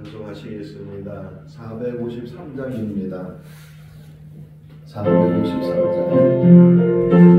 찬송하시겠습니다. 453장입니다. 453장.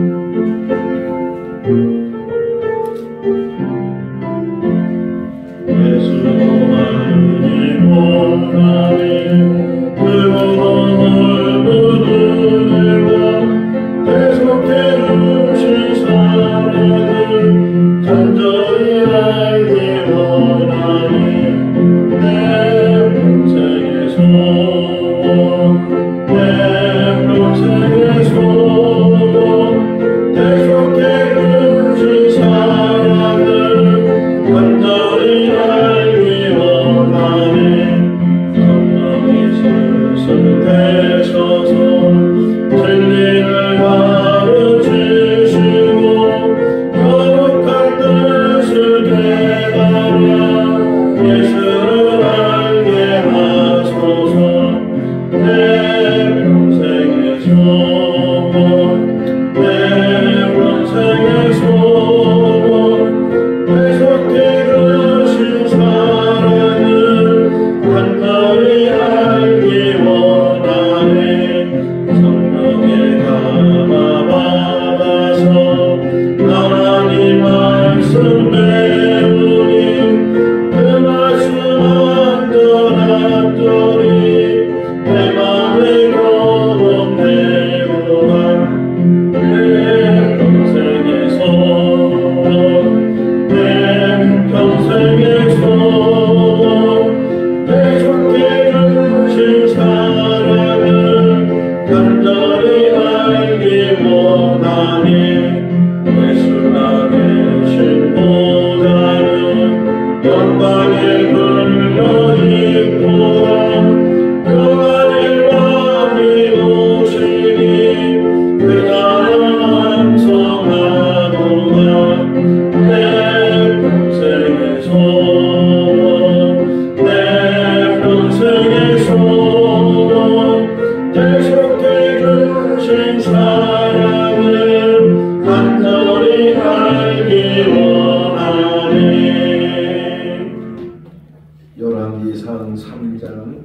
열왕기상 3장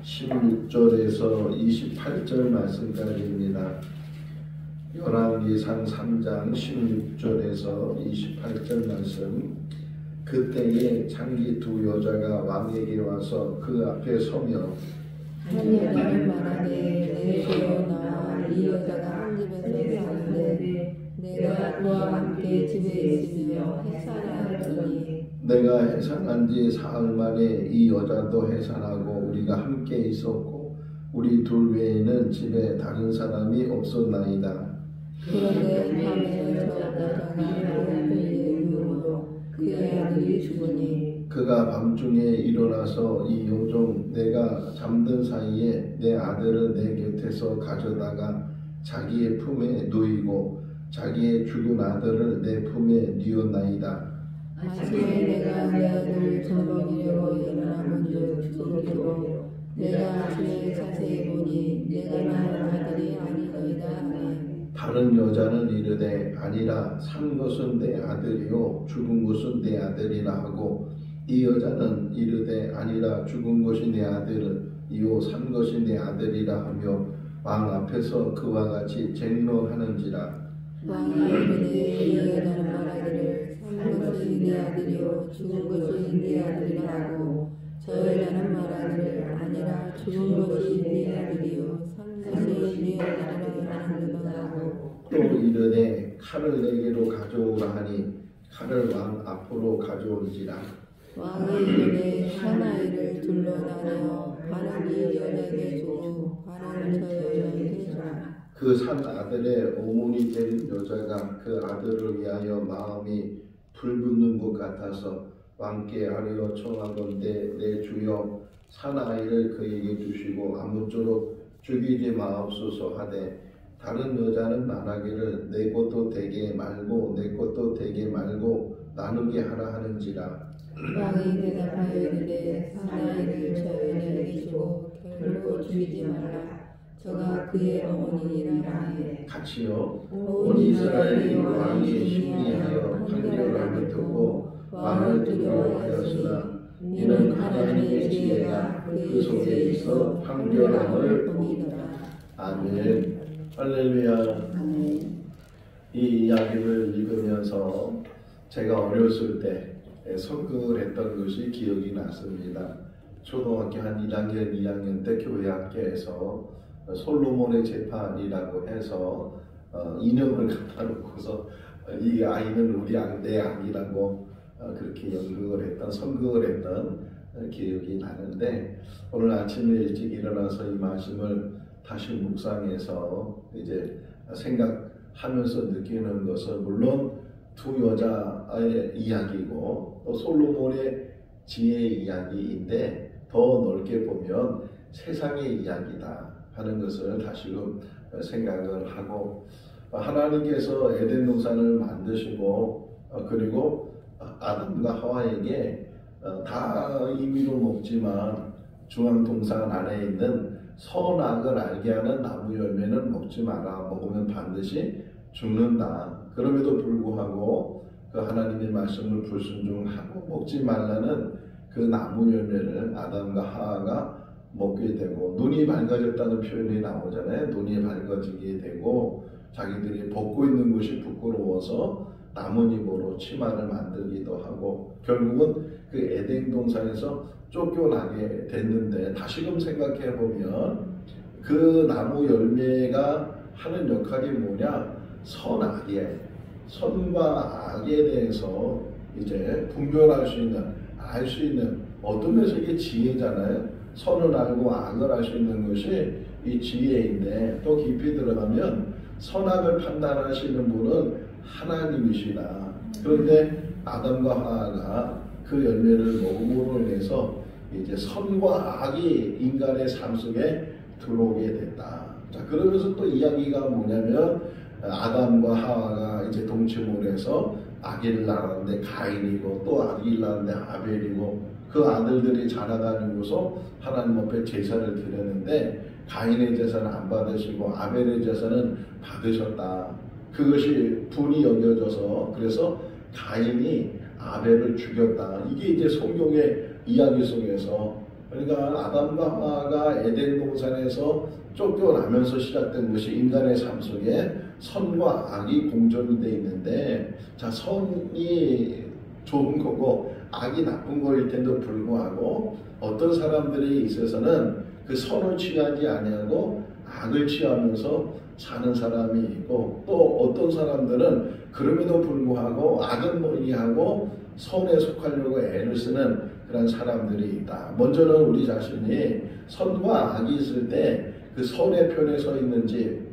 16절에서 28절 말씀까지입니다. 열왕기상 3장 16절에서 28절 말씀. 그때에 장기 두 여자가 왕에게 와서 그 앞에 서며 한 여자는 말하되 내 주여 나와 이 여자가 한 집에서 사는데 내가 그와 함께 집에 있으며 해산하였더니 내가 해산한 지 사흘 만에 이 여자도 해산하고 우리가 함께 있었고 우리 둘 외에는 집에 다른 사람이 없었나이다. 그런데 밤에 저 여자가 그의 누우로 그의 아들이 죽으니 그가 밤중에 일어나서 이 여종 내가 잠든 사이에 내 아들을 내 곁에서 가져다가 자기의 품에 누이고 자기의 죽은 아들을 내 품에 뉘었나이다. 아침에 내가 내 아들을 저먹이려고 일어나본즉 죽었고 내가 아침에 자세히 보니 내가 낳은 아들이 아니더이다 하니 다른 여자는 이르되 아니라 산 것은 내 아들이요 죽은 것은 내 아들이라 하고 이 여자는 이르되 아니라 죽은 것이 내 아들이요 산 것이 내 아들이라 하며 왕 앞에서 그와 같이 쟁론하는지라. 왕이 이르되 이 여자는 말하기를 산 것이 내 아들이요 죽은 것이 내 아들이라 하고 저 여자는 말하기를 아니라 죽은 것이 내 아들이요 산 것이 내 아들이라 하는도다 하고 또 이르되 칼을 내게로 가져오라 하니 칼을 왕 앞으로 가져온지라. 왕이 이르되 사나이를 둘러 나누어 반은 이 여자에게 주고 반은 저 여자에게 주라. 그 산 아들의 어머니 된 여자가 그 아들을 위하여 마음이 불붙는 것 같아서 왕께 아뢰어 청하건대 내 주여 산 아이를 그에게 주시고 아무쪼록 죽이지 마옵소서 하되 다른 여자는 말하기를 내 것도 되게 말고 내 것도 되게 말고 나누게 하라 하는지라. 왕이 대답하여 이르되 사나이를 저 여자에게 주고 결코 죽이지 말라. 저가 그의 어머니이라 하니 같이요. 온 이스라엘이 왕이 심리하여 판결함을 듣고 왕을 두려워하였으나 이는 하나님의 지혜가 그 속에 있어 판결함을 보이더라. 아멘. 할렐루야. 아멘. 이 이야기를 읽으면서 제가 어렸을 때 선교를 했던 것이 기억이 났습니다. 초등학교 한 1학년, 2학년 때 교회 학교에서 솔로몬의 재판이라고 해서 인형을 갖다 놓고서 이 아이는 우리 내 아기라고 그렇게 연극을 했던, 선극을 했던 기억이 나는데, 오늘 아침에 일찍 일어나서 이 말씀을 다시 묵상해서 이제 생각하면서 느끼는 것은, 물론 두 여자의 이야기고 또 솔로몬의 지혜의 이야기인데, 더 넓게 보면 세상의 이야기다 하는 것을 다시금 생각을 하고, 하나님께서 에덴 동산을 만드시고 그리고 아담과 하와에게 다 임의로 먹지만 중앙 동산 안에 있는 선악을 알게 하는 나무 열매는 먹지 마라. 먹으면 반드시 죽는다. 그럼에도 불구하고 그 하나님의 말씀을 불순종하고 먹지 말라는 그 나무 열매를 아담과 하와가 먹게 되고, 눈이 밝아졌다는 표현이 나오잖아요. 눈이 밝아지게 되고 자기들이 벗고 있는 것이 부끄러워서 나뭇잎으로 치마를 만들기도 하고, 결국은 그 에덴 동산에서 쫓겨나게 됐는데, 다시금 생각해 보면 그 나무 열매가 하는 역할이 뭐냐, 선악의, 선과 악에 대해서 이제 분별할 수 있는, 알 수 있는, 어떤 면에서 이게 지혜잖아요. 선을 알고 악을 알 수 있는 것이 이 지혜인데, 또 깊이 들어가면 선악을 판단하시는 분은 하나님이시다. 그런데 아담과 하와가 그 열매를 먹음으로 인해서 이제 선과 악이 인간의 삶 속에 들어오게 됐다. 자, 그러면서 또 이야기가 뭐냐면, 아담과 하와가 이제 동침을 해서 아기를 낳았는데 가인이고, 또 아기를 낳았는데 아벨이고, 그 아들들이 자라가지고서 하나님 앞에 제사를 드렸는데, 가인의 제사는 안 받으시고 아벨의 제사는 받으셨다. 그것이 분이 여겨져서, 그래서 가인이 아벨을 죽였다. 이게 이제 성경의 이야기 속에서, 그러니까 아담과 하와가 에덴 동산에서 쫓겨나면서 시작된 것이 인간의 삶 속에 선과 악이 공존이 되어 있는데, 자, 선이 좋은 거고 악이 나쁜 거일 텐데도 불구하고 어떤 사람들이 있어서는 그 선을 취하지 아니하고 악을 취하면서 사는 사람이 있고, 또 어떤 사람들은 그럼에도 불구하고 악은 멀리하고 선에 속하려고 애를 쓰는 그런 사람들이 있다. 먼저는 우리 자신이 선과 악이 있을 때 그 선의 편에 서 있는지,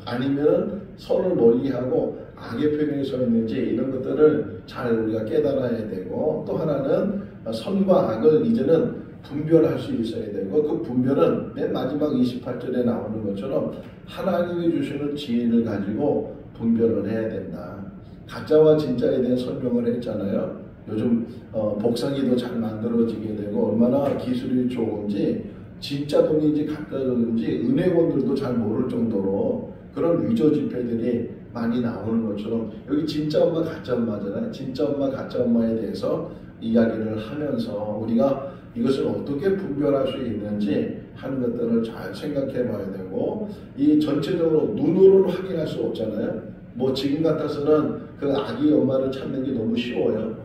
아니면 선을 멀리하고 악의 편에 서 있는지, 이런 것들을 잘 우리가 깨달아야 되고, 또 하나는 선과 악을 이제는 분별할 수 있어야 되고, 그 분별은 맨 마지막 28절에 나오는 것처럼 하나님이 주시는 지혜를 가지고 분별을 해야 된다. 가짜와 진짜에 대한 설명을 했잖아요. 요즘 복사기도 잘 만들어지게 되고, 얼마나 기술이 좋은지, 진짜 돈인지 가짜 돈인지 은행원들도 잘 모를 정도로 그런 위조 지폐들이 많이 나오는 것처럼, 여기 진짜 엄마 가짜 엄마잖아요. 진짜 엄마 가짜 엄마에 대해서 이야기를 하면서 우리가 이것을 어떻게 분별할 수 있는지 하는 것들을 잘 생각해 봐야 되고, 이 전체적으로 눈으로는 확인할 수 없잖아요. 뭐 지금 같아서는 그 아기 엄마를 찾는 게 너무 쉬워요.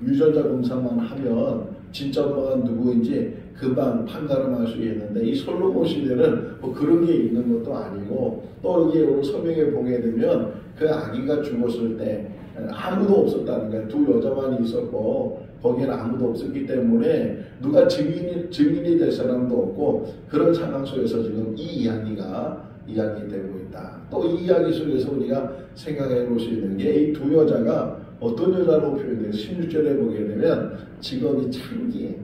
유전자 검사만 하면 진짜 엄마가 누구인지 금방 판가름할 수 있는데, 이 솔로몬 시대는 뭐 그런 게 있는 것도 아니고, 또 여기 오늘 설명에 보게 되면 그 아기가 죽었을 때 아무도 없었다는 거예요. 두 여자만 있었고 거기에는 아무도 없었기 때문에 누가 증인이 될 사람도 없고, 그런 상황 속에서 지금 이 이야기가 이야기되고 있다. 또 이 이야기 속에서 우리가 생각해 볼 수 있는 게, 이 두 여자가 어떤 여자로 표현돼요? 16절에 보게 되면 직업이 창기,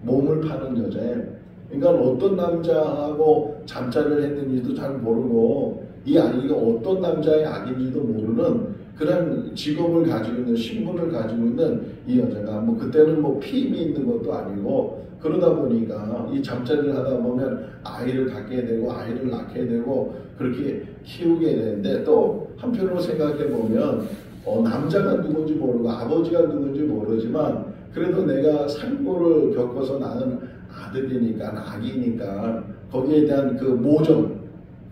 몸을 파는 여자예요. 그러니까 어떤 남자하고 잠자를 했는지도 잘 모르고, 이 아기가 어떤 남자의 아기인지도 모르는 그런 직업을 가지고 있는, 신분을 가지고 있는 이 여자가, 뭐 그때는 뭐 피임이 있는 것도 아니고, 그러다 보니까 이 잠자리를 하다 보면 아이를 갖게 되고 아이를 낳게 되고 그렇게 키우게 되는데, 또 한편으로 생각해 보면 남자가 누군지 모르고 아버지가 누군지 모르지만 그래도 내가 상고를 겪어서 나는 아들이니까, 아기니까 거기에 대한 그 모정,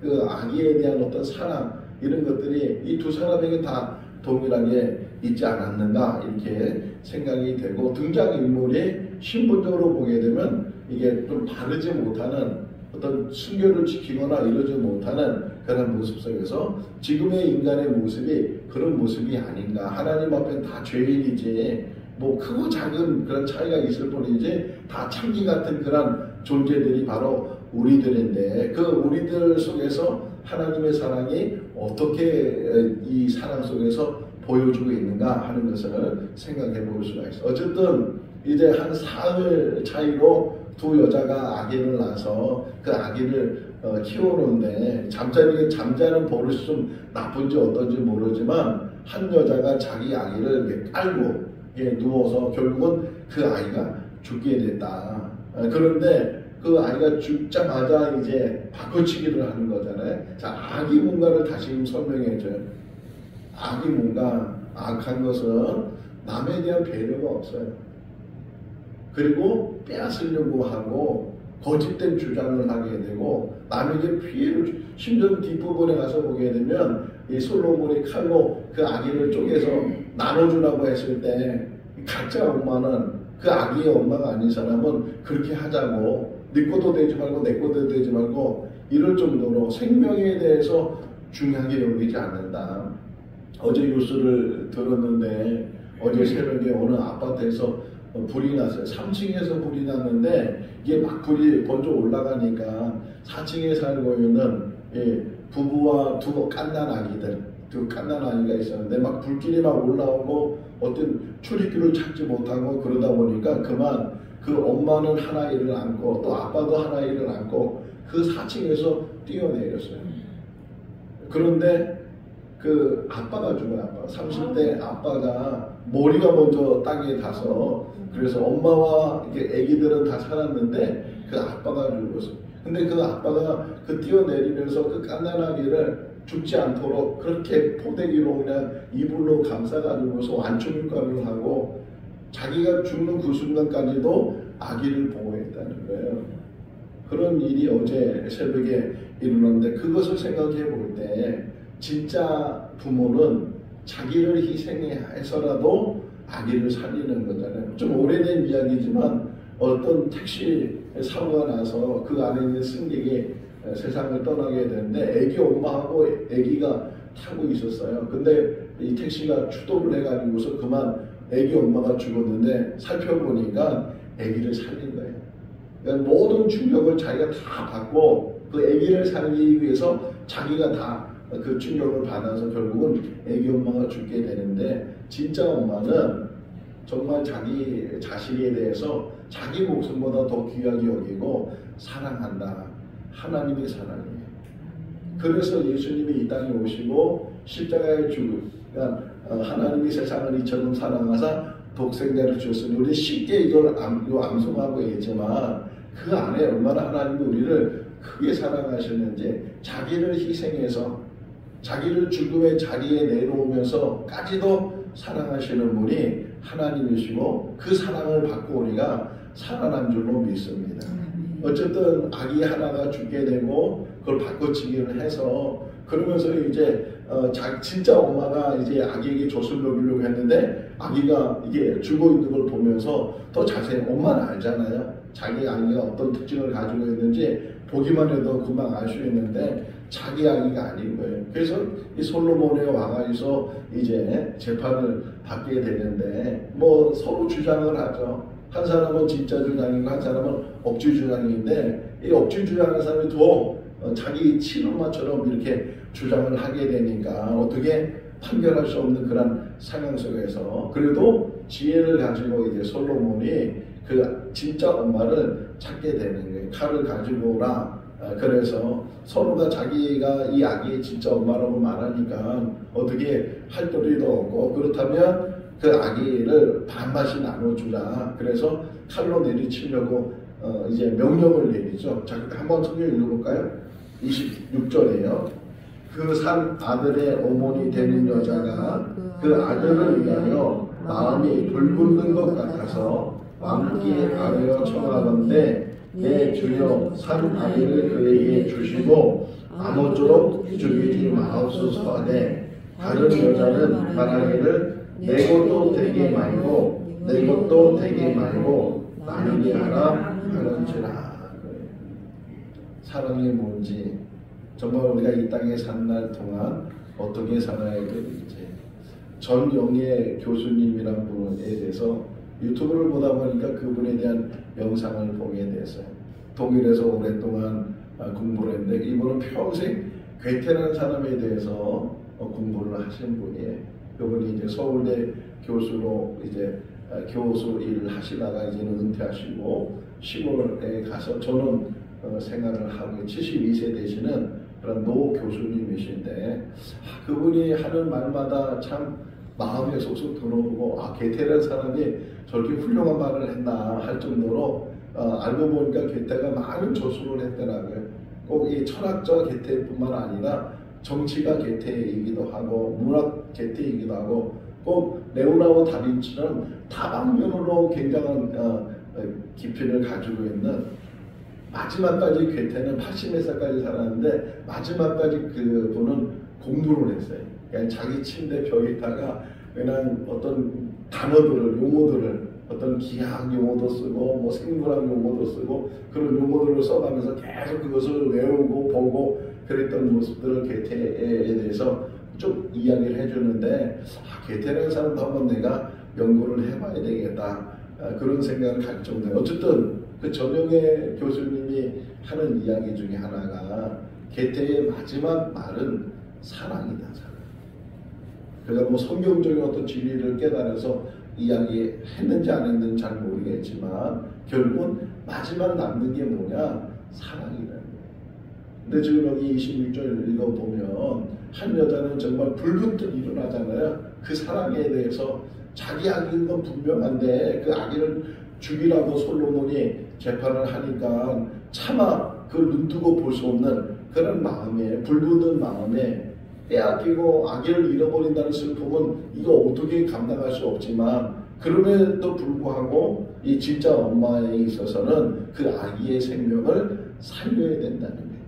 그 아기에 대한 어떤 사랑, 이런 것들이 이 두 사람에게 다 동일하게 있지 않았는가 이렇게 생각이 되고, 등장인물이 신분적으로 보게 되면 이게 좀 바르지 못하는 어떤 순결을 지키거나 이러지 못하는 그런 모습 속에서 지금의 인간의 모습이 그런 모습이 아닌가. 하나님 앞엔 다 죄인이지 뭐 크고 작은 그런 차이가 있을 뿐이지 다 창기 같은 그런 존재들이 바로 우리들인데, 그 우리들 속에서 하나님의 사랑이 어떻게 이 사랑 속에서 보여주고 있는가 하는 것을 생각해 볼 수가 있어요. 어쨌든 이제 한 사흘 차이로 두 여자가 아기를 낳아서 그 아기를 키우는데, 잠자는 버릇이 좀 나쁜지 어떤지 모르지만 한 여자가 자기 아기를 이렇게 깔고 누워서 결국은 그 아이가 죽게 됐다. 그런데 그 아이가 죽자마자 이제 바꿔치기를 하는 거잖아요. 자, 악이 뭔가를 다시 설명해줘요. 악이 뭔가, 악한 것은 남에 대한 배려가 없어요. 그리고 빼앗으려고 하고 거짓된 주장을 하게 되고 남에게 피해를, 심지어 뒷부분에 가서 보게 되면 이 솔로몬이 칼로 그 아기를 쪼개서 나눠주라고 했을 때 가짜 엄마는, 그 아기의 엄마가 아닌 사람은 그렇게 하자고, 네 것도 되지 말고 내 것도 되지 말고 이럴 정도로 생명에 대해서 중요하게 여기지 않는다. 어제 뉴스를 들었는데 어제 새벽에 어느 아파트에서 불이 났어요. 3층에서 불이 났는데 이게 막 불이 번져 올라가니까 4층에 살고 있는 부부와 두 갓난 아기가 있었는데 막 불길이 막 올라오고 어떤 출입구를 찾지 못하고 그러다 보니까 그만 그 엄마는 한 아이를 안고 또 아빠도 한 아이를 안고 그 4층에서 뛰어내렸어요. 그런데 그 아빠가 죽어요. 아빠 30대 아빠가 머리가 먼저 땅에 닿아서, 그래서 엄마와 이렇게 아기들은 다 살았는데 그 아빠가 죽었어요. 근데 그 아빠가 그 뛰어내리면서 그 갓난아기를 죽지 않도록 그렇게 포대기로 그냥 이불로 감싸가지고서 완충효과를 하고 자기가 죽는 그 순간까지도 아기를 보호했다는 거예요. 그런 일이 어제 새벽에 일어났는데, 그것을 생각해 볼 때 진짜 부모는 자기를 희생해서라도 아기를 살리는 거잖아요. 좀 오래된 이야기지만 어떤 택시 사고가 나서 그 안에 있는 승객이 세상을 떠나게 되는데 아기 엄마하고 아기가 타고 있었어요. 근데 이 택시가 추돌을 해가지고서 그만 아기 엄마가 죽었는데 살펴보니까 아기를 살린 거예요. 그러니까 모든 충격을 자기가 다 받고 그 아기를 살리기 위해서 자기가 다 그 충격을 받아서 결국은 아기 엄마가 죽게 되는데, 진짜 엄마는 정말 자기 자식에 대해서 자기 목숨보다 더 귀하게 여기고 사랑한다. 하나님의 사랑이에요. 그래서 예수님이 이 땅에 오시고 십자가에 그러니까 하나님이 세상을 이처럼 사랑하사 독생자를 주셨으니, 우리 쉽게 이걸 암송하고 있지만 그 안에 얼마나 하나님이 우리를 크게 사랑하셨는지, 자기를 희생해서 자기를 죽음의 자리에 내놓으면서까지도 사랑하시는 분이 하나님이시고 그 사랑을 받고 우리가 살아난 줄로 믿습니다. 어쨌든 아기 하나가 죽게 되고 그걸 바꿔치기를 해서, 그러면서 이제 진짜 엄마가 이제 아기에게 젖을 먹이려고 했는데 아기가 이게 죽어 있는 걸 보면서 더 자세히, 엄마는 알잖아요. 자기 아기가 어떤 특징을 가지고 있는지 보기만 해도 금방 알 수 있는데 자기 아기가 아닌 거예요. 그래서 이 솔로몬에 와가지고 이제 재판을 받게 되는데 뭐 서로 주장을 하죠. 한 사람은 진짜 주장이고 한 사람은 억지 주장인데, 이 억지 주장하는 사람이 더 자기 친엄마처럼 이렇게 주장을 하게 되니까 어떻게 판별할 수 없는 그런 상황 속에서 그래도 지혜를 가지고 이제 솔로몬이 그 진짜 엄마를 찾게 되는 거예요. 칼을 가지고 오라. 그래서 서로가 자기가 이 아기의 진짜 엄마라고 말하니까 어떻게 할 도리도 없고, 그렇다면 그 아기를 반반씩 나눠주라. 그래서 칼로 내리치려고 이제 명령을 내리죠. 자, 한번 성경 읽어볼까요? 26절이에요. 그 산 아들의 어머니 되는 여자가 그 아들을 위하여 마음이 불붙는 것 같아서 왕께 아뢰어 청하건대 내 주여 산 아이를 그에게 주시고 아무쪼록 죽이지 마옵소서 하되 다른 여자는 말하기를 내 것도 되게 말고 내 것도 되게 말고 나누게 하라 하는지라. 사랑이 뭔지, 정말 우리가 이 땅에 사는 날 동안 어떻게 살아야 되는지, 전영애 교수님이란 분에 대해서 유튜브를 보다 보니까 그분에 대한 영상을 보게 됐어요. 독일에서 오랫동안 공부를 했는데 이분은 평생 괴테라는 사람에 대해서 공부를 하신 분이에요. 그분이 이제 서울대 교수로 이제 교수 일을 하시다가 이제는 은퇴하시고 시골에 가서 저는 생활을 하고 72세 되시는 그런 노 교수님이신데 그분이 하는 말마다 참 마음에 쏙쏙 들어오고 괴테라는 사람이 저렇게 훌륭한 말을 했나 할 정도로 알고 보니까 괴테가 많은 저술을 했더라고요. 꼭 이 철학자 괴테뿐만 아니라 정치가 괴테이기도 하고 문학 괴테이기도 하고 꼭 레오나르도 다빈치처럼 다방면으로 굉장한 깊이를 가지고 있는 마지막까지 괴테는 80몇 살까지 살았는데 마지막까지 그분은 공부를 했어요. 그냥 자기 침대 벽에다가 그냥 어떤 단어들을 용어들을 어떤 기하학 용어도 쓰고 뭐 생물학 용어도 쓰고 그런 용어들을 써가면서 계속 그것을 외우고 보고 그랬던 모습들을 괴테에 대해서 쭉 이야기를 해주는데 괴테라는 사람도 한번 내가 연구를 해봐야 되겠다 그런 생각을 갈 정도예요. 어쨌든 그 전영애 교수님이 하는 이야기 중에 하나가 괴테의 마지막 말은 사랑이다. 사랑. 그가 뭐 성경적인 어떤 진리를 깨달아서 이야기했는지 안 했는지 잘 모르겠지만 결국은 마지막 남는 게 뭐냐? 사랑이라는 거예요. 근데 지금 여기 26절 읽어보면 한 여자는 정말 불붙듯 일어나잖아요. 그 사랑에 대해서 자기 악인 건 분명한데 그 악인을 죽이라고 솔로몬이 재판을 하니까 차마 그걸 눈뜨고 볼 수 없는 그런 마음에 불붙는 마음에 빼앗기고 아기를 잃어버린다는 슬픔은 이거 어떻게 감당할 수 없지만 그럼에도 불구하고 이 진짜 엄마에 있어서는 그 아기의 생명을 살려야 된다는 거예요.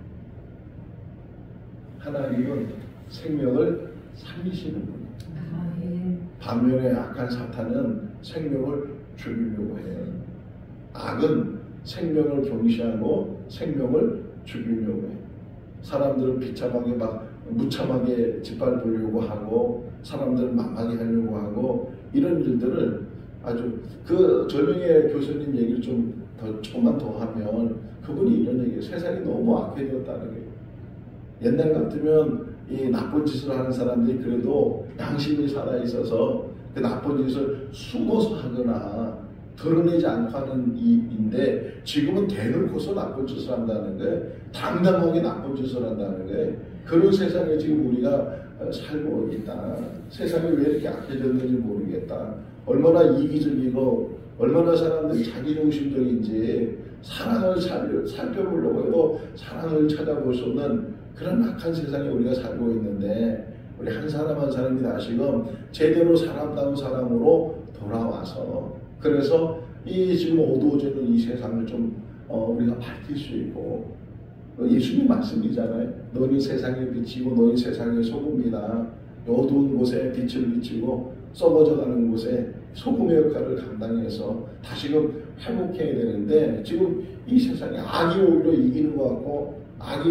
하나님은 생명을 살리시는 분이에요. 반면에 악한 사탄은 생명을 죽이려고 해요. 악은 생명을 경시하고 생명을 죽이려고 해요. 사람들을 비참하게 막 무참하게 짓밟으려고 하고 사람들을 망하게 하려고 하고 이런 일들을 아주 그 전영애 교수님 얘기를 조금만 더 하면 그분이 이런 얘기예요. 세상이 너무 악해졌다는 거예요. 옛날 같으면 이 나쁜 짓을 하는 사람들이 그래도 양심이 살아있어서 그 나쁜 짓을 숨어서 하거나 드러내지 않고 하는 일인데 지금은 대놓고서 나쁜 짓을 한다는 거예요. 당당하게 나쁜 짓을 한다는 거예요. 그런 세상에 지금 우리가 살고 있다. 세상이 왜 이렇게 악해졌는지 모르겠다. 얼마나 이기적이고 얼마나 사람들이 자기중심적인지 사랑을 살펴보려고 해도 사랑을 찾아볼 수 없는 그런 악한 세상에 우리가 살고 있는데 우리 한 사람 한 사람이 다시금 제대로 사람다운 사람으로 돌아와서 그래서 이 지금 어두워지는 이 세상을 좀 우리가 밝힐 수 있고 예수님 말씀이잖아요. 너희 세상의 빛이고 너희 세상의 소금이다. 어두운 곳에 빛을 비치고 썩어져가는 곳에 소금의 역할을 감당해서 다시금 회복해야 되는데 지금 이 세상에 악이 오히려 이기는 것 같고 악이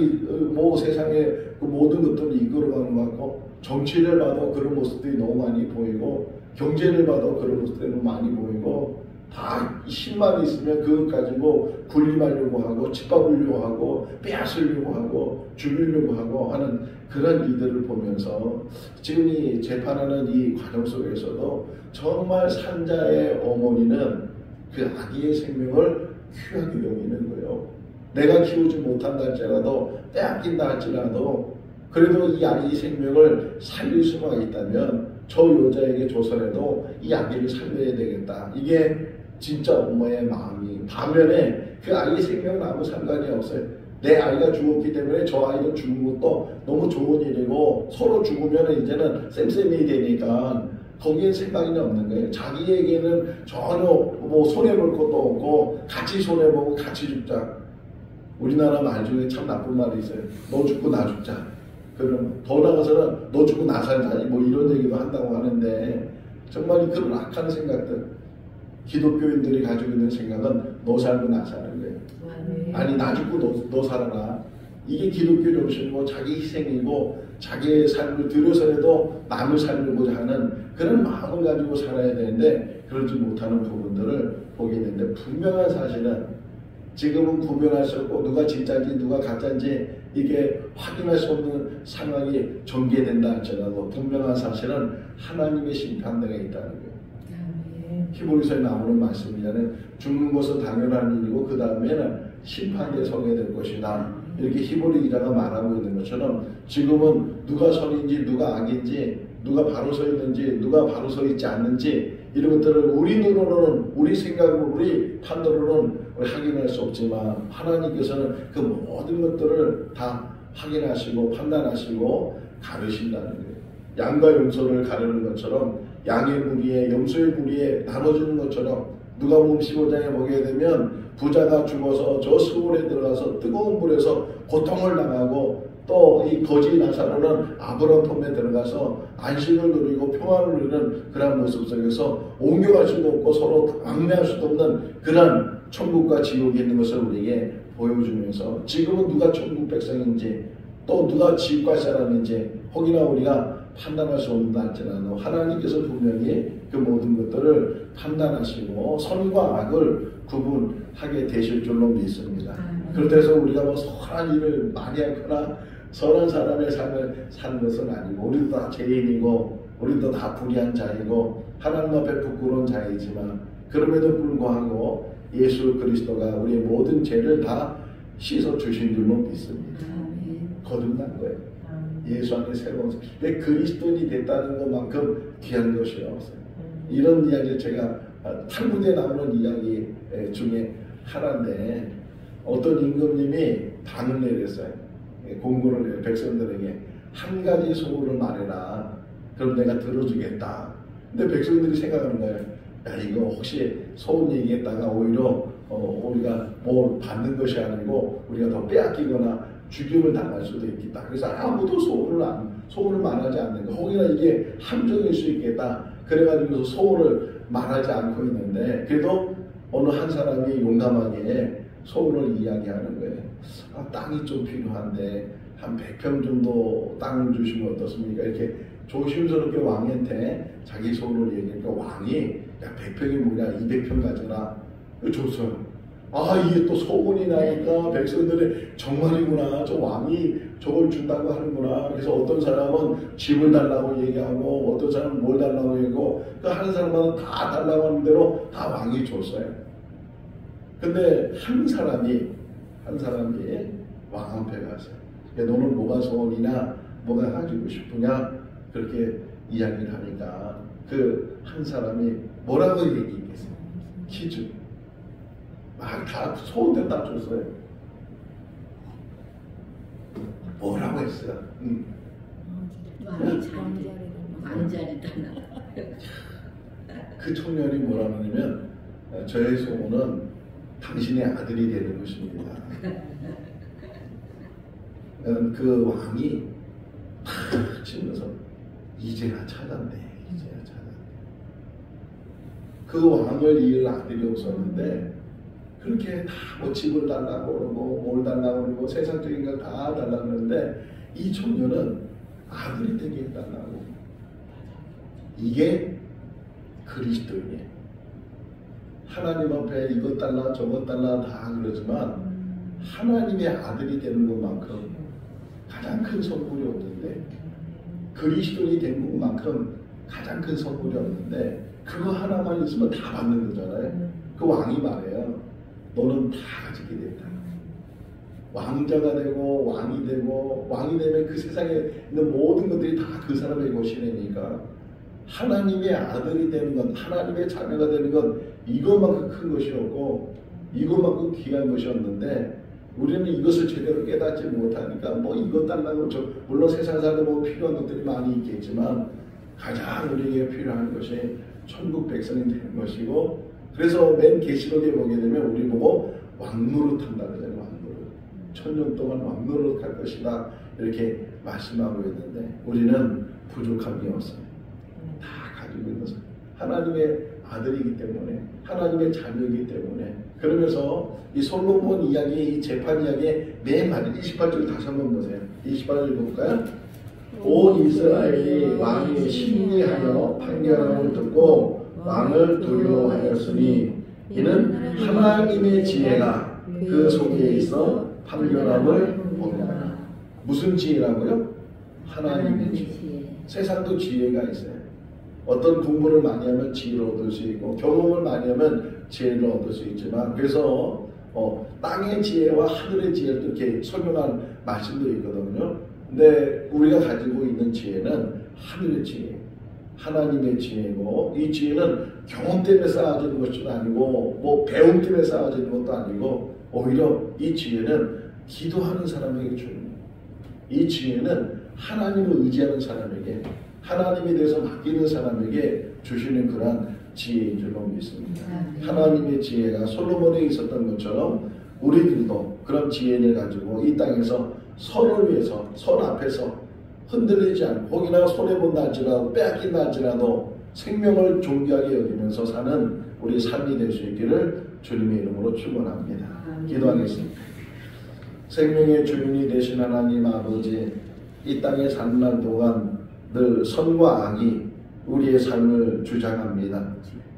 뭐 세상의 그 모든 것들을 이끌어가는 것 같고 정치를 봐도 그런 모습들이 너무 많이 보이고 경제를 봐도 그런 모습들이 너무 많이 보이고 다 힘만 있으면 그것 가지고 군림하려고 하고 짓밟으려고 하고 빼앗으려고 하고 죽이려고 하고 하는 그런 일들을 보면서 지금 이 재판하는 이 과정 속에서도 정말 산자의 어머니는 그 아기의 생명을 귀하게 여기는 거예요. 내가 키우지 못한다 할지라도 빼앗긴다 할지라도 그래도 이 아기 생명을 살릴 수만 있다면 저 여자에게 줘서라도 이 아기를 살려야 되겠다. 이게 진짜 엄마의 마음이. 반면에 그 아이 생명은 아무 상관이 없어요. 내 아이가 죽었기 때문에 저 아이도 죽은 것도 너무 좋은 일이고 서로 죽으면 이제는 쌤쌤이 되니까 거기에 생각이 없는 거예요. 자기에게는 전혀 뭐 손해볼 것도 없고 같이 손해보고 같이 죽자. 우리나라 말 중에 참 나쁜 말이 있어요. 너 죽고 나 죽자. 그럼 더 나가서는 너 죽고 나 살자. 뭐 이런 얘기도 한다고 하는데 정말 그런 악한 생각들, 기독교인들이 가지고 있는 생각은 너 살고 나 사는 거예요. 아니 나 죽고 너 살아라. 이게 기독교 정신이고 자기 희생이고 자기의 삶을 들여서라도 남을 살려고자 하는 그런 마음을 가지고 살아야 되는데 그러지 못하는 부분들을 보게 되는데, 분명한 사실은 지금은 구별할 수 없고 누가 진짜인지 누가 가짜인지 이게 확인할 수 없는 상황이 전개된다 할지라도 분명한 사실은 하나님의 심판대가 있다는 거예요. 히브리서에 나오는 말씀이잖아요. 죽는 것은 당연한 일이고 그 다음에는 심판대에 서게 될 것이다. 이렇게 히브리 기자가 말하고 있는 것처럼 지금은 누가 선인지 누가 악인지, 누가 바로 서 있는지 누가 바로 서 있지 않는지 이런 것들을 우리 눈으로는, 우리 생각으로, 우리 판단으로는 확인할 수 없지만 하나님께서는 그 모든 것들을 다 확인하시고 판단하시고 가르신다는 거예요. 양과 염소를 가르는 것처럼 양의 무리에 염소의 무리에 나눠주는 것처럼 누가복음 15장에 보게 되면 부자가 죽어서 저 수월에 들어가서 뜨거운 물에서 고통을 당하고 또 이 거지 나사로는 아브라함 품에 들어가서 안식을 누리고 평안을 누리는 그런 모습 속에서 옮겨갈 수도 없고 서로 왕래할 수도 없는 그런 천국과 지옥이 있는 것을 우리에게 보여주면서 지금은 누가 천국 백성인지 또 누가 지옥 갈 사람인지 혹이나 우리가 판단할 수 없는다 할지라도 하나님께서 분명히 그 모든 것들을 판단하시고 선과 악을 구분하게 되실 줄로 믿습니다. 그렇다고 우리가 뭐 선한 일을 많이 하거나 선한 사람의 삶을 사는 것은 아니고 우리도 다 죄인이고 우리도 다 불의한 자이고 하나님 앞에 부끄러운 자이지만 그럼에도 불구하고 예수 그리스도가 우리의 모든 죄를 다 씻어 주신 줄로 믿습니다. 거듭난 거예요. 예수 안에 새로운 내 그리스도인이 됐다는 것만큼 귀한 것이 없어요. 이런 이야기를 제가 탈무드에 나오는 이야기 중에 하나인데 어떤 임금님이 단을 내렸어요. 공고를 내려 백성들에게 한 가지 소원을 말해라. 그럼 내가 들어주겠다. 근데 백성들이 생각하는 거예요. 야 이거 혹시 소원 얘기했다가 오히려 우리가 뭘 받는 것이 아니고 우리가 더 빼앗기거나 죽임을 당할 수도 있겠다. 그래서 아무도 소원을 말하지 않는 거. 혹이나 이게 함정일 수 있겠다. 그래가지고 소원을 말하지 않고 있는데 그래도 어느 한 사람이 용감하게 소원을 이야기하는 거예요. 땅이 좀 필요한데 한 100평 정도 땅을 주시면 어떻습니까? 이렇게 조심스럽게 왕한테 자기 소원을 얘기하니까 왕이 야 100평이 뭐냐 200평 가져라. 줬어요. 이게 또 소문이 나니까 백성들이 정말이구나. 저 왕이 저걸 준다고 하는구나. 그래서 어떤 사람은 집을 달라고 얘기하고 어떤 사람은 뭘 달라고 얘기하고 그 하는 사람마다 다 달라고 하는 대로 다 왕이 줬어요. 근데 한 사람이 왕 앞에 갔어요. 너는 뭐가 소원이냐 뭐가 가지고 싶으냐 그렇게 이야기를 하니까 그 한 사람이 뭐라고 얘기했겠어요? 퀴즈 막 다 소원대로 다 줬어요. 뭐라고 했어요? 왕자리다. 그 청년이 뭐라고 하냐면 저의 소원은 당신의 아들이 되는 것입니다. 그 왕이 탁 치면서 이제야 찾았네. 그 왕을 이을 아들이 없었는데 그렇게 다 뭐 집을 달라고 그러고 뭘 달라고 그러고 세상적인 걸 다 달라고 그러는데 이 청년은 아들이 되게 해달라고. 이게 그리스도인이에요. 하나님 앞에 이것 달라 저것 달라 다 그러지만 하나님의 아들이 되는 것만큼 가장 큰 선물이 없는데 그리스도인이 된 것만큼 가장 큰 선물이 없는데 그거 하나만 있으면 다 받는 거잖아요. 그 왕이 말해요. 너는 다 가지게 된다. 왕자가 되고 왕이 되면 그 세상에 있는 모든 것들이 다 그 사람의 것이니까 하나님의 아들이 되는 것, 하나님의 자녀가 되는 것 이것만큼 큰 것이 없고 이것만큼 귀한 것이 없는데 우리는 이것을 제대로 깨닫지 못하니까 뭐 이것 달라고 물론 세상 살다 보면 필요한 것들이 많이 있겠지만 가장 우리에게 필요한 것이 천국 백성이 되는 것이고, 그래서 맨 계시록에 보게 되면 우리 보고 왕노릇 한다 그러잖아요. 왕노릇. 1000년 동안 왕노릇 할 것이다 이렇게 말씀하고 있는데, 우리는 부족함이 없어요. 다 가지고 있는 것은 하나님의 아들이기 때문에, 하나님의 자녀이기 때문에. 그러면서 이 솔로몬 이야기, 이 재판 이야기의 맨 마지막 28절 다시 한번 보세요. 28절 볼까요? 온 이스라엘이 왕이 심리하여 판결함을 듣고 왕을 두려워하였으니 이는 하나님의 지혜가 그 속에 있어 판결함을 본다. 무슨 지혜라고요? 하나님의 지혜. 세상도 지혜가 있어요. 어떤 공부를 많이 하면 지혜를 얻을 수 있고, 경험을 많이 하면 지혜를 얻을 수 있지만, 그래서 땅의 지혜와 하늘의 지혜를 이렇게 설명한 말씀도 있거든요. 근데 우리가 가지고 있는 지혜는 하늘의 지혜, 하나님의 지혜고, 이 지혜는 경험 때문에 쌓아지는 것도 아니고 뭐 배움 때문에 쌓아지는 것도 아니고, 오히려 이 지혜는 기도하는 사람에게 주는 거예요. 이 지혜는 하나님을 의지하는 사람에게, 하나님에 대해서 맡기는 사람에게 주시는 그러한 지혜인 줄로 믿습니다. 하나님의 지혜가 솔로몬에 있었던 것처럼 우리들도 그런 지혜를 가지고 이 땅에서 선을 위해서, 선 앞에서 흔들리지 않고, 혹이나 손해본다 할지라도 빼앗긴다 할지라도 생명을 존귀하게 여기면서 사는 우리 삶이 될 수 있기를 주님의 이름으로 축원합니다. 기도하겠습니다. 생명의 주인이 되신 하나님 아버지, 이 땅에 사는 동안 늘 선과 악이 우리의 삶을 주장합니다.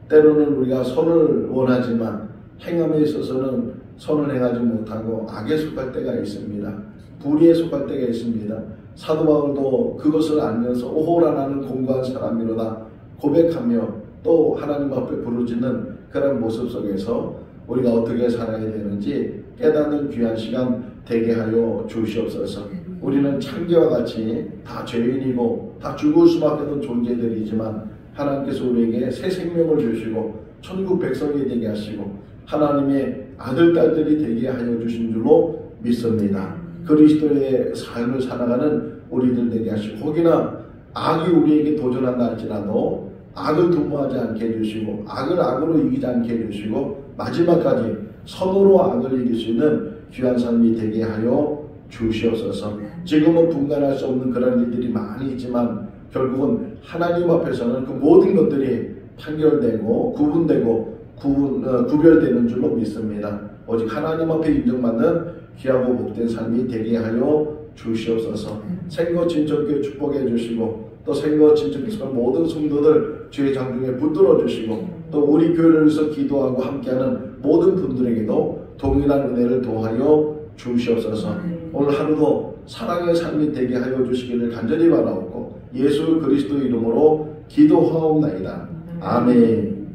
때로는 우리가 선을 원하지만 행함에 있어서는 선을 행하지 못하고 악에 속할 때가 있습니다. 불의에 속할 때가 있습니다. 사도 바울도 그것을 알면서 오호라 나는 공고한 사람이로다 고백하며 또 하나님 앞에 부르짖는 그런 모습 속에서 우리가 어떻게 살아야 되는지 깨닫는 귀한 시간 되게 하여 주시옵소서. 우리는 창기와 같이 다 죄인이고 다 죽을 수밖에 없는 존재들이지만 하나님께서 우리에게 새 생명을 주시고 천국 백성이 되게 하시고 하나님의 아들, 딸들이 되게 하여 주신 줄로 믿습니다. 그리스도의 삶을 살아가는 우리들 되게 하시고, 혹이나 악이 우리에게 도전한다 할지라도 악을 도모하지 않게 해주시고 악을 악으로 이기지 않게 해주시고 마지막까지 선으로 악을 이길 수 있는 귀한 삶이 되게 하여 주시옵소서. 지금은 분간할 수 없는 그런 일들이 많이 있지만 결국은 하나님 앞에서는 그 모든 것들이 판결되고 구분되고 구별되는 줄로 믿습니다. 오직 하나님 앞에 인정받는 귀하고 복된 삶이 되게 하여 주시옵소서. 생거 진정교회 축복해 주시고 또 생거 진정교회 모든 성도들 주의 장중에 붙들어 주시고 또 우리 교회를 위해서 기도하고 함께하는 모든 분들에게도 동일한 은혜를 도하여 주시옵소서. 오늘 하루도 사랑의 삶이 되게 하여 주시기를 간절히 바라옵고 예수 그리스도 이름으로 기도하옵나이다. 아멘.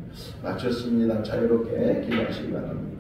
마쳤습니다. 자유롭게 기도하시기 바랍니다.